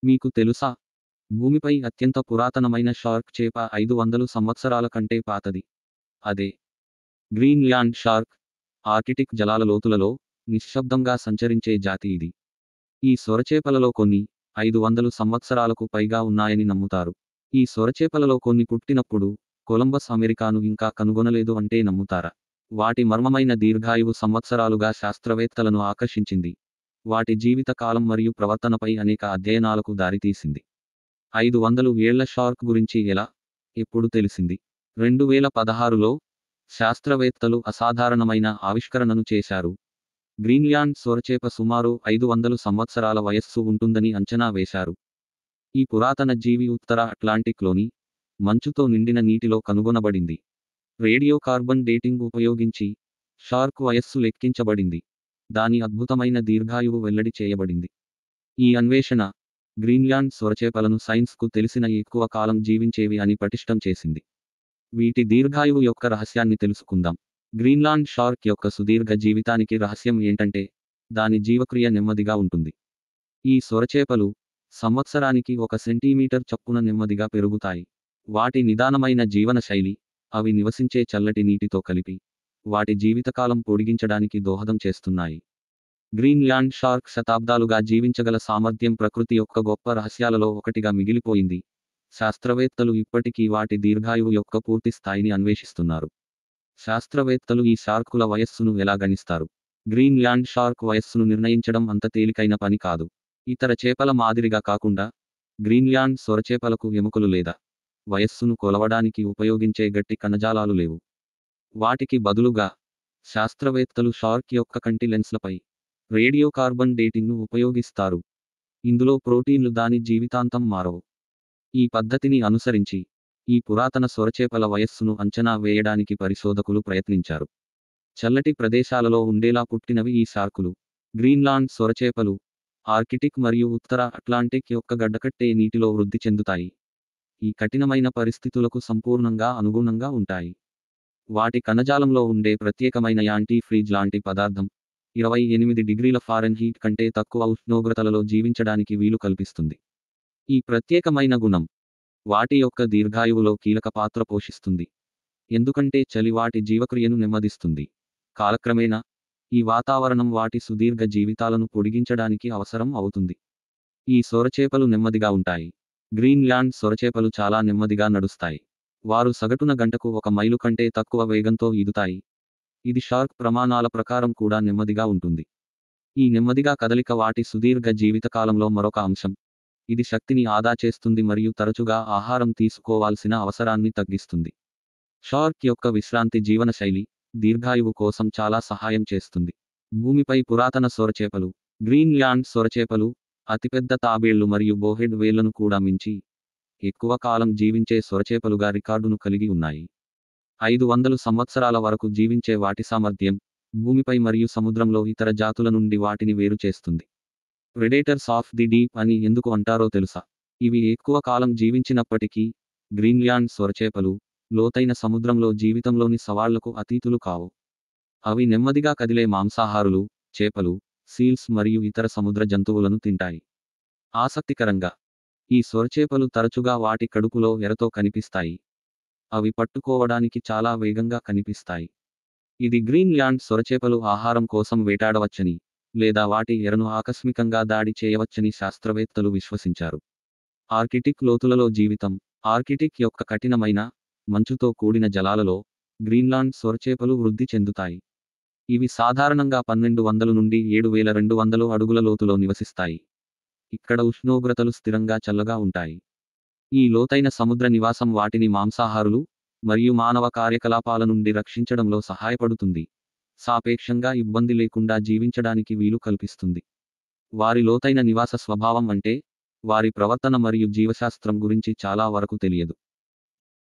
మీకు తెలుసా? భూమిపై అత్యంత పురాతనమైన షార్క్ చేప 500 సంవత్సరాల కంటే పాతది. అదే గ్రీన్‌ల్యాండ్ షార్క్. ఆర్కిటిక్ జలాల లోతులలో నిశ్శబ్దంగా సంచరించే జాతి ఇది. ఈ సొరచేపలలో కొన్ని 500 సంవత్సరాలకు పైగా ఉన్నాయని నమ్ముతారు. ఈ సొరచేపలలో కొన్ని పుట్టినప్పుడు కొలంబస్ అమెరికాను ఇంకా కనుగొనలేదు అంటే నమ్ముతారా? వాటి మర్మమైన దీర్ఘాయువు సంవత్సరాలుగా శాస్త్రవేత్తలను ఆకర్షించింది. వాటి జీవిత కాలం మరియు ప్రవర్తనపై అనేక అధ్యయనాలకు దారితీసింది. 500 ఏళ్ల షార్క్ గురించి ఎలా, ఎప్పుడు తెలిసింది? 2016లో శాస్త్రవేత్తలు అసాధారణమైన ఆవిష్కరణను చేశారు. గ్రీన్‌ల్యాండ్ సొరచేప సుమారు 500 సంవత్సరాల వయస్సు ఉంటుందని అంచనా వేశారు. ఈ పురాతన జీవి ఉత్తర అట్లాంటిక్లోని మంచుతో నిండిన నీటిలో కనుగొనబడింది. రేడియో కార్బన్ డేటింగ్ ఉపయోగించి షార్క్ వయస్సు లెక్కించబడింది. దాని అద్భుతమైన దీర్ఘాయువు వెల్లడి చేయబడింది. ఈ అన్వేషణ గ్రీన్‌ల్యాండ్ సొరచేపలను సైన్స్కు తెలిసిన ఎక్కువ కాలం జీవించేవి అని పటిష్టం చేసింది. వీటి దీర్ఘాయువు యొక్క రహస్యాన్ని తెలుసుకుందాం. గ్రీన్‌ల్యాండ్ షార్క్ యొక్క సుదీర్ఘ జీవితానికి రహస్యం ఏంటంటే దాని జీవక్రియ నెమ్మదిగా ఉంటుంది. ఈ సొరచేపలు సంవత్సరానికి 1 సెంటీమీటర్ చప్పున నెమ్మదిగా పెరుగుతాయి. వాటి నిదానమైన జీవన శైలి అవి నివసించే చల్లటి నీటితో కలిపి వాటి జీవితకాలం పొడిగించడానికి దోహదం చేస్తున్నాయి. గ్రీన్‌ల్యాండ్ షార్క్ శతాబ్దాలుగా జీవించగల సామర్థ్యం ప్రకృతి యొక్క గొప్ప రహస్యాలలో ఒకటిగా మిగిలిపోయింది. శాస్త్రవేత్తలు ఇప్పటికీ వాటి దీర్ఘాయువు యొక్క పూర్తి స్థాయిని అన్వేషిస్తున్నారు. శాస్త్రవేత్తలు ఈ షార్కుల వయస్సును ఎలా గణిస్తారు? గ్రీన్‌ల్యాండ్ షార్క్ వయస్సును నిర్ణయించడం అంత తేలికైన పని కాదు. ఇతర చేపల మాదిరిగా కాకుండా గ్రీన్‌ల్యాండ్ సొరచేపలకు ఎముకలు లేదా వయస్సును కొలవడానికి ఉపయోగించే గట్టి కణజాలాలు లేవు. వాటికి బదులుగా శాస్త్రవేత్తలు షార్క్ యొక్క కంటి లెన్స్లపై రేడియో కార్బన్ డేటింగ్ను ఉపయోగిస్తారు. ఇందులో ప్రోటీన్లు దాని జీవితాంతం మారవు. ఈ పద్ధతిని అనుసరించి ఈ పురాతన సొరచేపల వయస్సును అంచనా వేయడానికి పరిశోధకులు ప్రయత్నించారు. చల్లటి ప్రదేశాలలో ఉండేలా పుట్టినవి ఈ షార్కులు. గ్రీన్‌ల్యాండ్ సొరచేపలు ఆర్కిటిక్ మరియు ఉత్తర అట్లాంటిక్ యొక్క గడ్డకట్టే నీటిలో వృద్ధి చెందుతాయి. ఈ కఠినమైన పరిస్థితులకు సంపూర్ణంగా అనుగుణంగా ఉంటాయి. వాటి కణజాలంలో ఉండే ప్రత్యేకమైన యాంటీ ఫ్రీజ్ లాంటి పదార్థం 28 డిగ్రీల ఫారెన్హీట్ కంటే తక్కువ ఉష్ణోగ్రతలలో జీవించడానికి వీలు కల్పిస్తుంది. ఈ ప్రత్యేకమైన గుణం వాటి యొక్క దీర్ఘాయువులో కీలక పాత్ర పోషిస్తుంది. ఎందుకంటే చలి వాటి జీవక్రియను నెమ్మదిస్తుంది. కాలక్రమేణా ఈ వాతావరణం వాటి సుదీర్ఘ జీవితాలను పొడిగించడానికి అవసరం అవుతుంది. ఈ సొరచేపలు నెమ్మదిగా ఉంటాయి. గ్రీన్‌ల్యాండ్ సొరచేపలు చాలా నెమ్మదిగా నడుస్తాయి. వారు సగటున గంటకు 1 మైలు కంటే తక్కువ వేగంతో ఈదుతాయి. ఇది షార్క్ ప్రమాణాల ప్రకారం కూడా నెమ్మదిగా ఉంటుంది. ఈ నెమ్మదిగా కదలిక వాటి సుదీర్ఘ జీవితకాలంలో మరొక అంశం. ఇది శక్తిని ఆదా చేస్తుంది మరియు తరచుగా ఆహారం తీసుకోవాల్సిన అవసరాన్ని తగ్గిస్తుంది. షార్క్ యొక్క విశ్రాంతి జీవన శైలి దీర్ఘాయువు కోసం చాలా సహాయం చేస్తుంది. భూమిపై పురాతన సొరచేపలు గ్రీన్‌ల్యాండ్ సొరచేపలు అతిపెద్ద తాబేళ్లు మరియు బోహెడ్ వేళ్లను కూడా మించి ఎక్కువ కాలం జీవించే సొరచేపలుగా రికార్డును కలిగి ఉన్నాయి. 500 సంవత్సరాల వరకు జీవించే వాటి సామర్థ్యం భూమిపై మరియు సముద్రంలో ఇతర జాతుల నుండి వాటిని వేరు చేస్తుంది. ప్రెడేటర్స్ ఆఫ్ ది డీప్ అని ఎందుకు అంటారో తెలుసా? ఇవి ఎక్కువ కాలం జీవించినప్పటికీ గ్రీన్‌ల్యాండ్ సొరచేపలు లోతైన సముద్రంలో జీవితంలోని సవాళ్లకు అతీతులు కావు. అవి నెమ్మదిగా కదిలే మాంసాహారులు, చేపలు, సీల్స్ మరియు ఇతర సముద్ర జంతువులను తింటాయి. ఆసక్తికరంగా ఈ సొరచేపలు తరచుగా వాటి కడుపులో ఎరతో కనిపిస్తాయి. అవి పట్టుకోవడానికి చాలా వేగంగా కనిపిస్తాయి. ఇది గ్రీన్‌ల్యాండ్ సొరచేపలు ఆహారం కోసం వేటాడవచ్చని లేదా వాటి ఎరను ఆకస్మికంగా దాడి చేయవచ్చని శాస్త్రవేత్తలు విశ్వసించారు. ఆర్కిటిక్ లోతులలో జీవితం ఆర్కిటిక్ యొక్క కఠినమైన మంచుతో కూడిన జలాలలో గ్రీన్‌ల్యాండ్ సొరచేపలు వృద్ధి చెందుతాయి. ఇవి సాధారణంగా 1200 నుండి 7200 అడుగుల లోతులో నివసిస్తాయి. ఇక్కడ ఉష్ణోగ్రతలు స్థిరంగా చల్లగా ఉంటాయి. ఈ లోతైన సముద్ర నివాసం వాటిని మాంసాహారులు మరియు మానవ కార్యకలాపాల నుండి రక్షించడంలో సహాయపడుతుంది. సాపేక్షంగా ఇబ్బంది లేకుండా జీవించడానికి వీలు కల్పిస్తుంది. వారి లోతైన నివాస స్వభావం అంటే వారి ప్రవర్తన మరియు జీవశాస్త్రం గురించి చాలా వరకు తెలియదు.